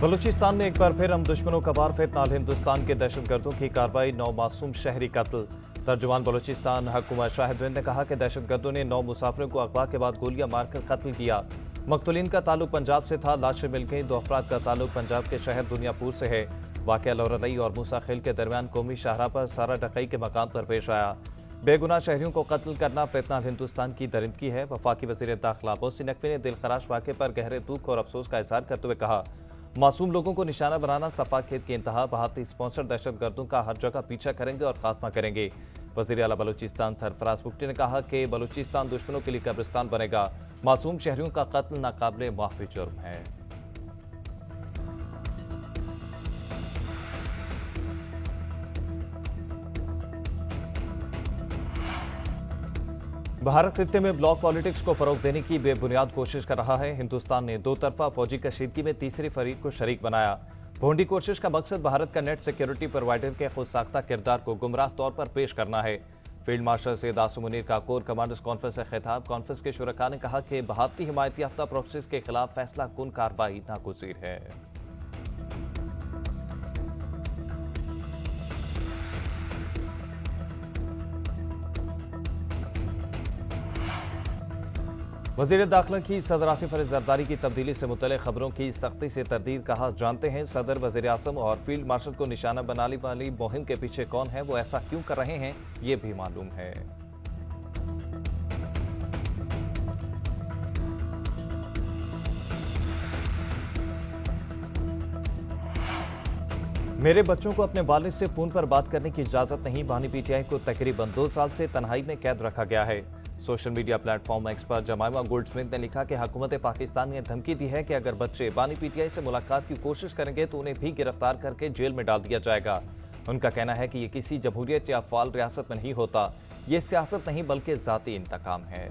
बलूचिस्तान में एक बार फिर हम दुश्मनों का वार फिलहाल हिंदुस्तान के दहशतगर्दों की कार्रवाई 9 मासूम शहरी कत्ल। तर्जुमान बलूचिस्तान हकूमत शाहिद ने कहा कि दहशतगर्दों ने 9 मुसाफिरों को अगवा के बाद गोलियां मारकर कत्ल किया। मकतूलीन का ताल्लुक पंजाब से था। लाशें मिल गई। 2 अफराद का ताल्लुक पंजाब के शहर दुनियापुर से है। वाकया लौरलई और मूसा खेल के दरमियान कौमी शाहरा पर सारा डकई के मकाम पर पेश आया। बेगुनाह शहरियों को कत्ल करना फिलहाल हिंदुस्तान की दरिंदगी है। वफाकी वजीर दाखिला मोहसिन नकवी ने दिलखराश वाक़े पर गहरे दुख और अफसोस का इजहार करते हुए कहा, मासूम लोगों को निशाना बनाना सफा खेत की इंतहा। भारतीय स्पॉन्सर दहशतगर्दों का हर जगह पीछा करेंगे और खात्मा करेंगे। वजीर आला बलूचिस्तान सरफराज बुगटी ने कहा कि बलूचिस्तान दुश्मनों के लिए कब्रिस्तान बनेगा। मासूम शहरियों का कत्ल नाकाबिले माफी जुर्म है। भारत खित्ते में ब्लॉक पॉलिटिक्स को फरोग देने की बेबुनियाद कोशिश कर रहा है। हिंदुस्तान ने दो तरफा फौजी कशीदगी में तीसरी फरीक को शरीक बनाया। भोंडी कोशिश का मकसद भारत का नेट सिक्योरिटी प्रोवाइडर के खुद साख्ता किरदार को गुमराह तौर पर पेश करना है। फील्ड मार्शल सैयद आसिम मुनीर का कोर कमांडर्स कॉन्फ्रेंस से खिताब। कॉन्फ्रेंस के शुरका ने कहा कि भारतीय हिमायत याफ्ता प्रोक्सीज के खिलाफ फैसला कुन कार्रवाई नागुज़ीर है। वजीर दाखिला की सदर आसिफ अली जरदारी की तब्दीली से मुतल्लिक़ खबरों की सख्ती से तरदीद। कहा, जानते हैं सदर, वजीर आज़म और फील्ड मार्शल को निशाना बनाने वाली मुहिम के पीछे कौन है, वो ऐसा क्यों कर रहे हैं, ये भी मालूम है। मेरे बच्चों को अपने वालिद से फोन पर बात करने की इजाजत नहीं। बानी पीटीआई को तकरीबन 2 साल से तन्हाई में कैद रखा गया है। सोशल मीडिया प्लेटफॉर्म एक्स पर जमाइमा गोल्डस्मिथ ने लिखा कि हुकूमत पाकिस्तान ने धमकी दी है कि अगर बच्चे बानी पीटीआई से मुलाकात की कोशिश करेंगे तो उन्हें भी गिरफ्तार करके जेल में डाल दिया जाएगा। उनका कहना है कि ये किसी जमहूरियत या फाल रियासत में नहीं होता। ये सियासत नहीं बल्कि जाती इंतकाम है।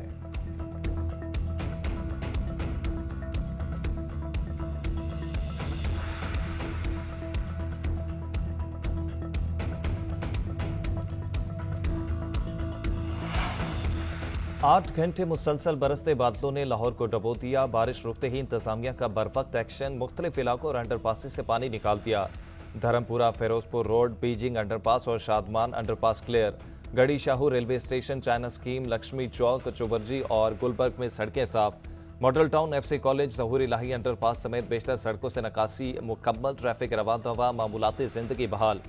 आठ घंटे मुसलसल बरसते बादलों ने लाहौर को डबो दिया। बारिश रुकते ही इंतजामिया का बरवक्त एक्शन। मुख्तलिफ इलाकों और अंडरपास से पानी निकाल दिया। Dharampura, Ferozepur road, Beijing underpass और Shadman underpass clear. Garhi Shahu railway station, China scheme, Lakshmi Chowk, Chauburji और गुलबर्ग में सड़कें साफ। Model town, FC college, Zahoor Elahi underpass समेत बेशतर सड़कों से नकासी मुकम्मल। ट्रैफिक रवा दवा, मामूलाती जिंदगी बहाल।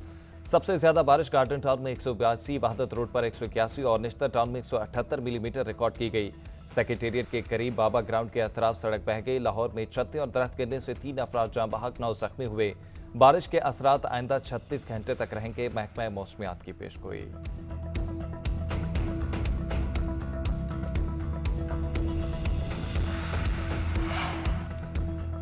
सबसे ज्यादा बारिश गार्डन टाउन में 182, वहादत रोड पर 181 और निश्तर टाउन में 178 मिलीमीटर रिकॉर्ड की गई। सेक्रेटेरिएट के करीब बाबा ग्राउंड के अतराफ सड़क बह गई। लाहौर में छतें और दरख्त गिरने से 3 अफराद जाँ बहक, 9 जख्मी हुए। बारिश के असरात आइंदा 36 घंटे तक रहेंगे। महकमा मौसमियात की पेशगोई।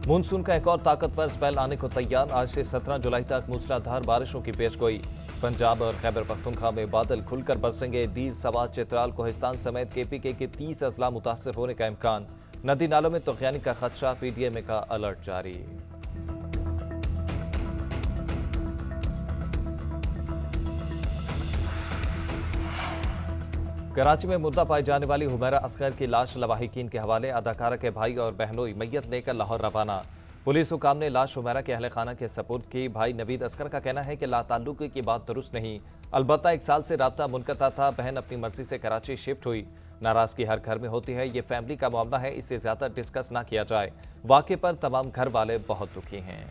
मानसून का एक और ताकतवर स्पेल आने को तैयार। आज से 17 जुलाई तक मूसलाधार बारिशों की पेशगोई। पंजाब और खैबर पख्तूनख्वा में बादल खुलकर बरसेंगे। दीर, सवात, चित्राल, कोहिस्तान समेत केपीके के 30 अजला मुतासर होने का इम्कान। नदी नालों में तुग़यानी का खदशा। पीडीएम का अलर्ट जारी। कराची में मुर्दा पाई जाने वाली हुमैरा असगर की लाश लवाहिकीन के हवाले। अदाकारा के भाई और बहनोई मैयत लेकर लाहौर रवाना। पुलिस हुकाम ने लाश हुमैरा के अहले खाना के सपुर्द की। भाई नवीद असगर का कहना है कि लाताल्लुकी की बात दुरुस्त नहीं, अलबत्ता 1 साल से राब्ता मुनक़ता था। बहन अपनी मर्जी से कराची शिफ्ट हुई। नाराजगी हर घर में होती है। ये फैमिली का मामला है, इससे ज्यादा डिस्कस ना किया जाए। वाक़े पर तमाम घर वाले बहुत दुखी हैं।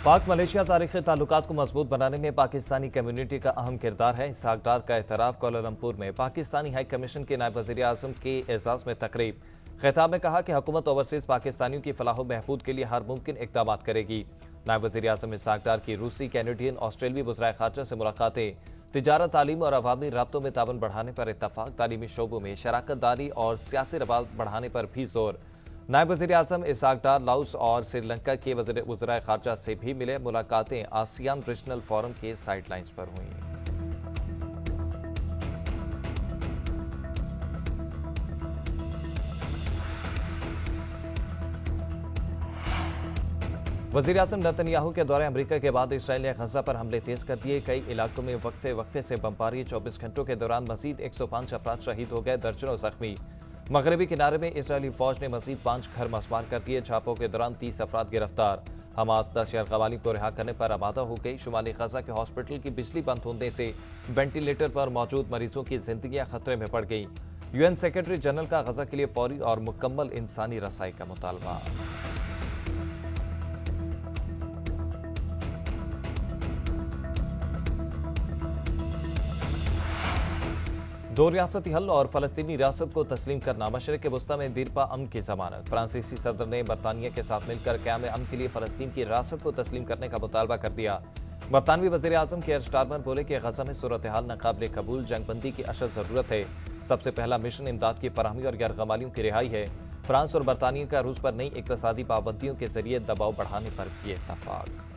पाक मलेशिया तारीखी ताल्लुकात को मजबूत बनाने में पाकिस्तानी कम्युनिटी का अहम किरदार है। इसहाक डार का एतराफ़ कोलालमपुर में पाकिस्तानी हाई कमीशन के नायब वज़ीर आज़म के एजाज़ में तकरीब। खिताब में कहा कि हुकूमत ओवरसीज़ पाकिस्तानियों की फलाह महफूद के लिए हर मुमकिन इक़दाम करेगी। नायब वज़ीर आज़म इसहाक डार की रूसी, कैनेडियन, ऑस्ट्रेलियाई वज़राए ख़ारजा से मुलाकातें। तिजारत, तालीम और अवामी राब्तों में ताबन बढ़ाने पर इत्तफ़ाक़। तालीमी शोबों में शराकत दारी और सियासी रवाब बढ़ाने पर भी जोर। नायब वज़ीर आज़म इसहाक डार लाओस और श्रीलंका के वज़राए ख़ारजा से भी मिले। मुलाकातें आसियान रीजनल फोरम के साइडलाइंस पर हुई। वजीर आजम नेतन्याहू के दौरे अमेरिका के बाद इसराइल ने गजा पर हमले तेज कर दिए। कई इलाकों में वक्फे वक्फे से बमबारी। 24 घंटों के दौरान मजीद 105 अफराद शहीद हो गए, दर्जनों जख्मी। मगरबी किनारे में इसराइली फौज ने मजीद 5 घर मसमार कर दिए। छापों के दौरान 30 अफराद गिरफ्तार। हमास 10 यरगवाली को रिहा करने पर आमादा हो गई। शुमाली गजा के हॉस्पिटल की बिजली बंद होने से वेंटिलेटर पर मौजूद मरीजों की जिंदगियां खतरे में पड़ गई। यूएन सेक्रेटरी जनरल का गजा के लिए फौरी और मुकम्मल इंसानी रसाई का मुतालबा। दो रियासती हल और फलस्तीनी रियासत को तस्लीम करना। मशरिक वस्ता में दीरपा अमन की जमानत। फ्रांसीसी सदर ने बरतानिया के साथ मिलकर क़याम अमन के लिए फलस्तीन की रियासत को तस्लीम करने का मुतालबा कर दिया। बरतानवी वज़ीर आज़म केयर स्टारमर बोले कि गजा में सूरत हाल नाकाबिले कबूल, जंगबंदी की अशद जरूरत है। सबसे पहला मिशन इमदाद की फराहमी और यरगमालियों की रिहाई है। फ्रांस और बरतानिया का रूस पर नई इक़्तिसादी पाबंदियों के जरिए दबाव बढ़ाने पर भी इत्तफाक।